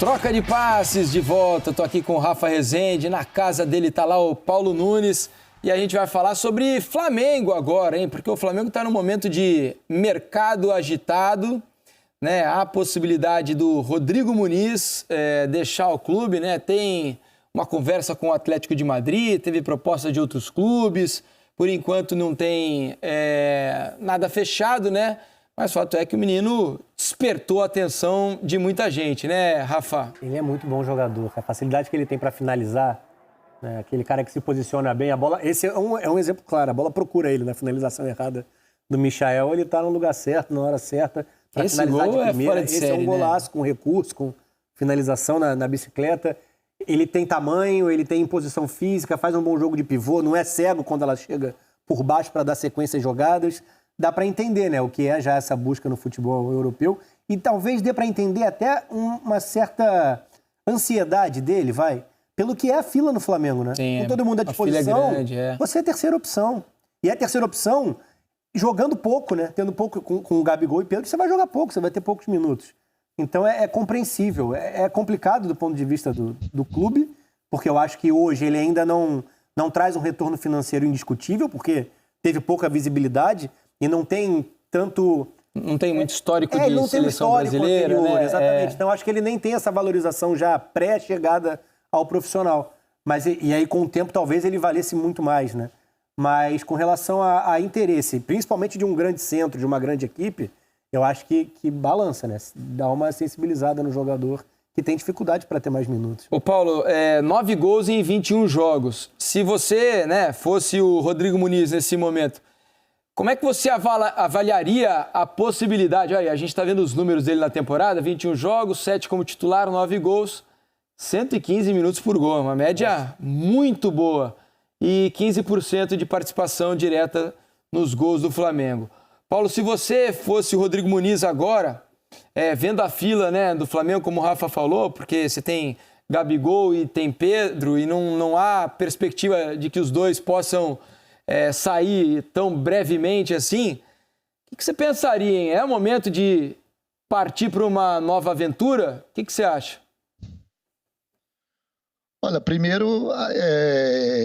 Troca de passes de volta, tô aqui com o Rafa Rezende, na casa dele tá lá o Paulo Nunes e a gente vai falar sobre Flamengo agora, hein? Porque o Flamengo tá num momento de mercado agitado, né? Há a possibilidade do Rodrigo Muniz deixar o clube, né? Tem uma conversa com o Atlético de Madrid, teve proposta de outros clubes, por enquanto não tem nada fechado, né? Mas o fato é que o menino despertou a atenção de muita gente, né, Rafa? Ele é muito bom jogador. A facilidade que ele tem para finalizar, né? Aquele cara que se posiciona bem, a bola... Esse é um exemplo claro, a bola procura ele na finalização errada do Michael, ele tá no lugar certo, na hora certa, para finalizar de primeira. Fora de série, é um golaço, né? Com recurso, com finalização na bicicleta. Ele tem tamanho, ele tem imposição física, faz um bom jogo de pivô, não é cego quando ela chega por baixo para dar sequência às jogadas. Dá para entender, né, o que é já essa busca no futebol europeu e talvez dê para entender até uma certa ansiedade dele, pelo que é a fila no Flamengo, né? Sim, com todo mundo à disposição, grande, você é a terceira opção. E é a terceira opção jogando pouco, né? Tendo pouco com o Gabigol e Pedro, você vai jogar pouco, você vai ter poucos minutos. Então é compreensível, é complicado do ponto de vista do clube, porque eu acho que hoje ele ainda não traz um retorno financeiro indiscutível, porque teve pouca visibilidade, e não tem tanto... Não tem muito histórico de não seleção tem um histórico brasileira, anterior, né? Exatamente. Então, acho que ele nem tem essa valorização já pré-chegada ao profissional. Mas, e aí, com o tempo, talvez ele valesse muito mais, né? Mas, com relação a interesse, principalmente de um grande centro, de uma grande equipe, eu acho que balança, né? Dá uma sensibilizada no jogador que tem dificuldade para ter mais minutos. Ô Paulo, 9 gols em 21 jogos. Se você, né, fosse o Rodrigo Muniz nesse momento, como é que você avaliaria a possibilidade? Olha, a gente está vendo os números dele na temporada, 21 jogos, 7 como titular, 9 gols, 115 minutos por gol, uma média muito boa. E 15% de participação direta nos gols do Flamengo. Paulo, se você fosse o Rodrigo Muniz agora, vendo a fila, né, do Flamengo, como o Rafa falou, porque você tem Gabigol e tem Pedro, e não há perspectiva de que os dois possam sair tão brevemente assim, o que você pensaria, hein? É o momento de partir para uma nova aventura? O que você acha? Olha, primeiro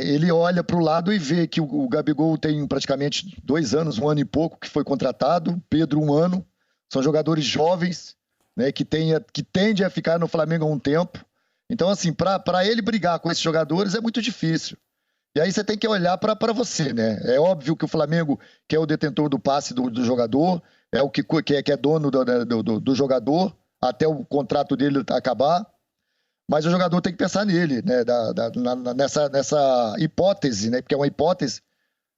ele olha para o lado e vê que o Gabigol tem praticamente 2 anos, 1 ano e pouco que foi contratado, Pedro 1 ano, são jogadores jovens, né, que tendem a ficar no Flamengo há um tempo. Então, assim, para ele brigar com esses jogadores é muito difícil. E aí você tem que olhar para você, né? É óbvio que o Flamengo, que é o detentor do passe do jogador, é o que é dono do jogador, até o contrato dele acabar. Mas o jogador tem que pensar nele, né? Nessa hipótese, né? Porque é uma hipótese,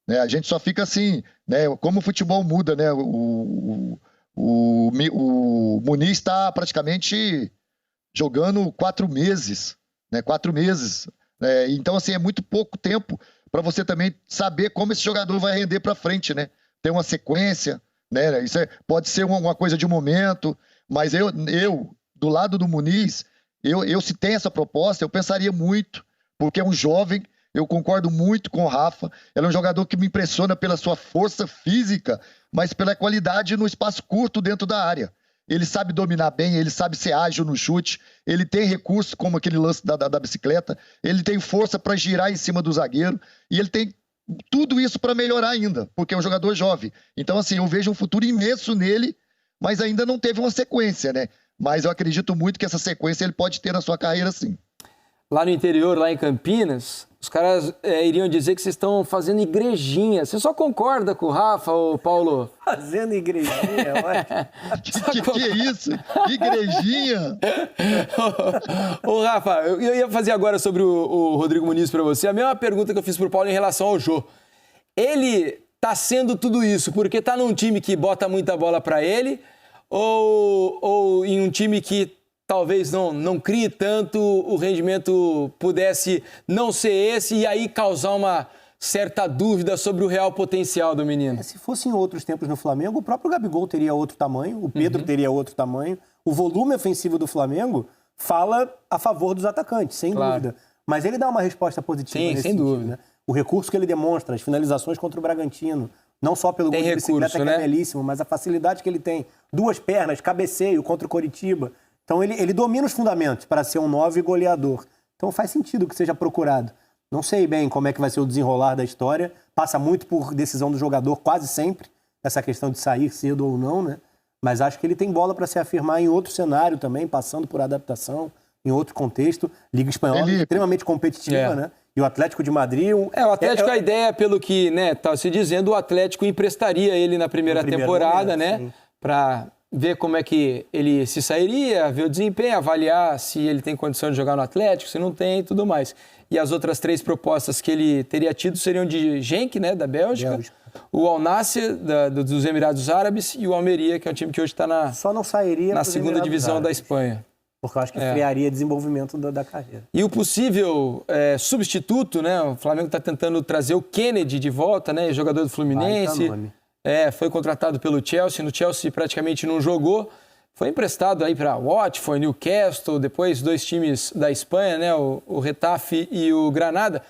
né? A gente só fica assim, né? Como o futebol muda, né? O Muniz está praticamente jogando 4 meses, né? 4 meses. Então, assim, é muito pouco tempo para você também saber como esse jogador vai render para frente, né? Tem uma sequência, né? Isso pode ser uma coisa de um momento, mas eu do lado do Muniz, eu se tem essa proposta, eu pensaria muito, porque é um jovem, eu concordo muito com o Rafa, ele é um jogador que me impressiona pela sua força física, mas pela qualidade no espaço curto dentro da área. Ele sabe dominar bem, ele sabe ser ágil no chute, ele tem recursos como aquele lance da bicicleta, ele tem força para girar em cima do zagueiro, e ele tem tudo isso para melhorar ainda, porque é um jogador jovem. Então, assim, eu vejo um futuro imenso nele, mas ainda não teve uma sequência, né? Mas eu acredito muito que essa sequência ele pode ter na sua carreira, sim. Lá no interior, lá em Campinas, os caras iriam dizer que vocês estão fazendo igrejinha. Você só concorda com o Rafa, ô Paulo? Fazendo igrejinha, olha. Que é isso? Igrejinha? Ô Rafa, eu ia fazer agora sobre o Rodrigo Muniz para você. A mesma pergunta que eu fiz pro Paulo em relação ao Jô. Ele tá sendo tudo isso porque tá num time que bota muita bola para ele ou em um time que talvez não crie tanto, o rendimento pudesse não ser esse e aí causar uma certa dúvida sobre o real potencial do menino? Se fosse em outros tempos no Flamengo, o próprio Gabigol teria outro tamanho, o Pedro teria outro tamanho. O volume ofensivo do Flamengo fala a favor dos atacantes, sem dúvida. Mas ele dá uma resposta positiva nesse sem sentido, dúvida. né? O recurso que ele demonstra, as finalizações contra o Bragantino, não só pelo gol de bicicleta, recurso, que né? é belíssimo, mas a facilidade que ele tem. 2 pernas, cabeceio contra o Coritiba. Então ele domina os fundamentos para ser um 9 goleador. Então faz sentido que seja procurado. Não sei bem como é que vai ser o desenrolar da história. Passa muito por decisão do jogador, quase sempre, essa questão de sair cedo ou não, né? Mas acho que ele tem bola para se afirmar em outro cenário também, passando por adaptação, em outro contexto. Liga Espanhola é extremamente competitiva, né? E o Atlético de Madrid... o Atlético, a ideia, pelo que tá se dizendo, o Atlético emprestaria ele na primeira temporada, momento, né? Para ver como é que ele se sairia, ver o desempenho, avaliar se ele tem condição de jogar no Atlético, se não tem e tudo mais. E as outras 3 propostas que ele teria tido seriam de Genk, né, da Bélgica, o Al Nassr, dos Emirados Árabes, e o Almeria, que é um time que hoje está na segunda divisão da Espanha. Porque eu acho que frearia desenvolvimento da carreira. E o possível substituto, né? O Flamengo está tentando trazer o Kennedy de volta, né? Jogador do Fluminense. Foi contratado pelo Chelsea. No Chelsea praticamente não jogou. Foi emprestado aí para Watford, Newcastle, depois 2 times da Espanha, né? O Getafe e o Granada.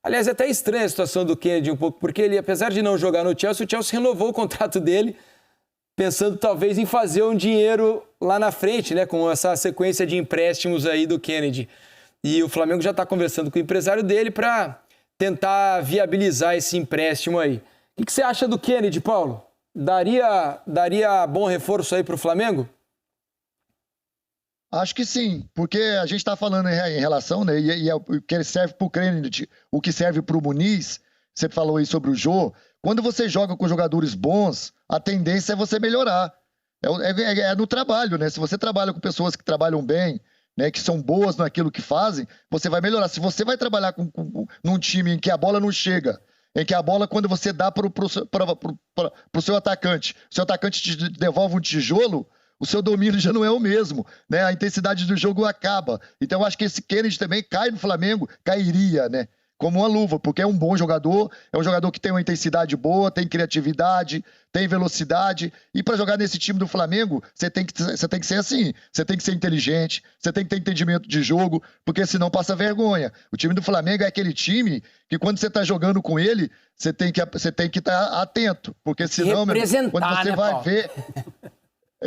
Aliás, é até estranha a situação do Kennedy um pouco, porque ele, apesar de não jogar no Chelsea, o Chelsea renovou o contrato dele, pensando talvez em fazer um dinheiro lá na frente, né, com essa sequência de empréstimos aí do Kennedy. E o Flamengo já está conversando com o empresário dele para tentar viabilizar esse empréstimo aí. O que você acha do Kennedy, Paulo? Daria bom reforço aí para o Flamengo? Acho que sim, porque a gente está falando em relação, né, e o que serve para o Kennedy, o que serve para o Muniz, você falou aí sobre o Jô. Quando você joga com jogadores bons, a tendência é você melhorar. É no trabalho, né? Se você trabalha com pessoas que trabalham bem, né, que são boas naquilo que fazem, você vai melhorar. Se você vai trabalhar num time em que a bola não chega, em que a bola, quando você dá para o seu atacante te devolve um tijolo, o seu domínio já não é o mesmo, né? A intensidade do jogo acaba. Então, eu acho que esse Kennedy também cai no Flamengo, cairia, né? Como uma luva, porque é um bom jogador, é um jogador que tem uma intensidade boa, tem criatividade, tem velocidade, e para jogar nesse time do Flamengo, você tem que ser assim, você tem que ser inteligente, você tem que ter entendimento de jogo, porque senão passa vergonha. O time do Flamengo é aquele time que quando você está jogando com ele, você tem que estar atento, porque senão, quando você vai ver...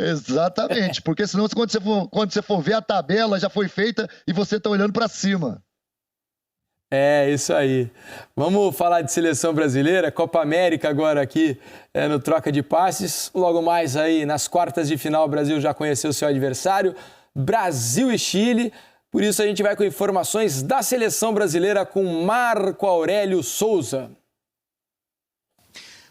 Exatamente, porque senão quando você for ver a tabela já foi feita e você está olhando para cima. É, isso aí. Vamos falar de seleção brasileira, Copa América agora aqui no Troca de Passes. Logo mais aí nas quartas de final o Brasil já conheceu o seu adversário, Brasil e Chile. Por isso a gente vai com informações da seleção brasileira com Marco Aurélio Souza.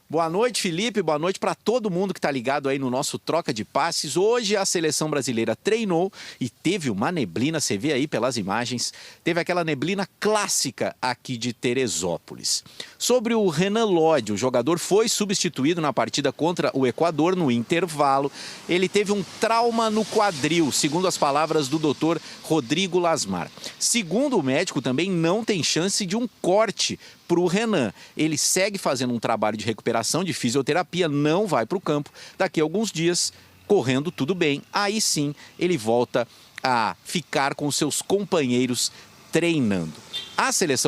Boa noite, Felipe. Boa noite para todo mundo que está ligado aí no nosso Troca de Passes. Hoje a seleção brasileira treinou e teve uma neblina, você vê aí pelas imagens, teve aquela neblina clássica aqui de Teresópolis. Sobre o Renan Lodge, o jogador foi substituído na partida contra o Equador no intervalo. Ele teve um trauma no quadril, segundo as palavras do doutor Rodrigo Lasmar. Segundo o médico, também não tem chance de um corte para o Renan. Ele segue fazendo um trabalho de recuperação, de fisioterapia, não vai para o campo. Daqui a alguns dias, correndo tudo bem, aí sim ele volta a ficar com seus companheiros treinando. A seleção